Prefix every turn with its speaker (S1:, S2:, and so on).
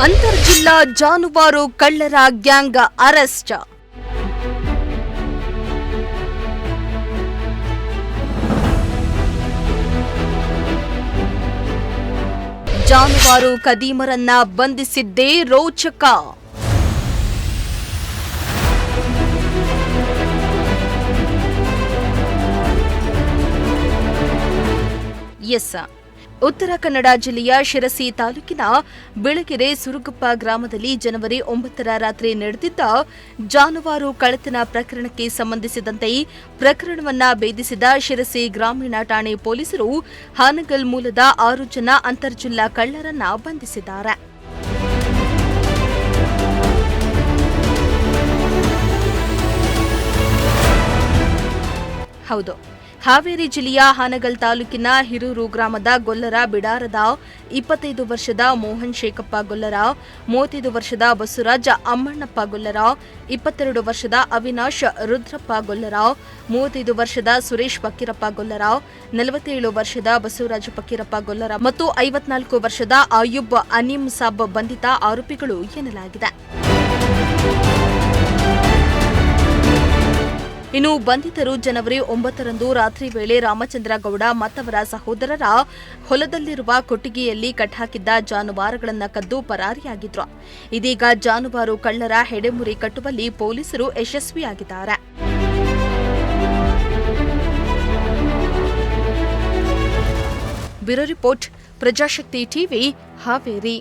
S1: ಅಂತರ್ಜಿಲ್ಲಾ ಜಾನುವಾರು ಕಳ್ಳರ gang arrest. ಜಾನುವಾರು ಕದೀಮರನ್ನ ಬಂಧಿಸಿದ್ದೇ ರೋಚಕ. ಉತ್ತರ ಕನ್ನಡ ಜಿಲ್ಲೆಯ ಶಿರಸಿ ತಾಲೂಕಿನ ಬೆಳಗೆರೆ ಸುರುಗುಪ್ಪ ಗ್ರಾಮದಲ್ಲಿ ಜನವರಿ 9ರ ರಾತ್ರಿ ನಡೆದಿದ್ದ ಜಾನುವಾರು ಕಳ್ಳತನ ಪ್ರಕರಣಕ್ಕೆ ಸಂಬಂಧಿಸಿದಂತೆ ಪ್ರಕರಣವನ್ನ ಭೇದಿಸಿದ ಶಿರಸಿ ಗ್ರಾಮೀಣ ಠಾಣೆ ಪೊಲೀಸರು ಹಾನಗಲ್ ಮೂಲದ 6 ಜನ ಅಂತರ್ಜಿಲ್ಲಾ ಕಳ್ಳರನ್ನ ಬಂಧಿಸಿದ್ದಾರೆ. ಹೌದು, ಹಾವೇರಿ ಜಿಲ್ಲೆಯ ಹಾನಗಲ್ ತಾಲೂಕಿನ ಹಿರೂರು ಗ್ರಾಮದ ಗೊಲ್ಲರ ಬಿಡಾರದ 25 ವರ್ಷದ ಮೋಹನ್ ಶೇಖಪ್ಪ ಗೊಲ್ಲರ, 35 ವರ್ಷದ ಬಸವರಾಜ ಅಮ್ಮಣ್ಣಪ್ಪ ಗೊಲ್ಲರ, 22 ವರ್ಷದ ಅವಿನಾಶ್ ರುದ್ರಪ್ಪ ಗೊಲ್ಲರ, 35 ವರ್ಷದ ಸುರೇಶ್ ಫಕೀರಪ್ಪ ಗೊಲ್ಲರ, 47 ವರ್ಷದ ಬಸವರಾಜ ಫಕೀರಪ್ಪ ಗೊಲ್ಲರ ಮತ್ತು 54 ವರ್ಷದ ಆಯುಬ್ ಅನೀಂ ಸಾಬ್ ಬಂಧಿತ ಆರೋಪಿಗಳು ಎನ್ನಲಾಗಿದೆ. ಇನ್ನು ಬಂಧಿತರು ಜನವರಿ 9ರಂದು ರಾತ್ರಿ ವೇಳೆ ರಾಮಚಂದ್ರ ಗೌಡ ಮತ್ತವರ ಸಹೋದರರ ಹೊಲದಲ್ಲಿರುವ ಕೊಟ್ಟಿಗೆಯಲ್ಲಿ ಕಟ್ಟಾಕಿದ್ದ ಜಾನುವಾರುಗಳನ್ನು ಕದ್ದು ಪರಾರಿಯಾಗಿದ್ರು. ಇದೀಗ ಜಾನುವಾರು ಕಳ್ಳರ ಹೆಡೆಮುರಿ ಕಟ್ಟುವಲ್ಲಿ ಪೊಲೀಸರು ಯಶಸ್ವಿಯಾಗಿದ್ದಾರೆ. Bureau report, Prajashakti TV, Haveri.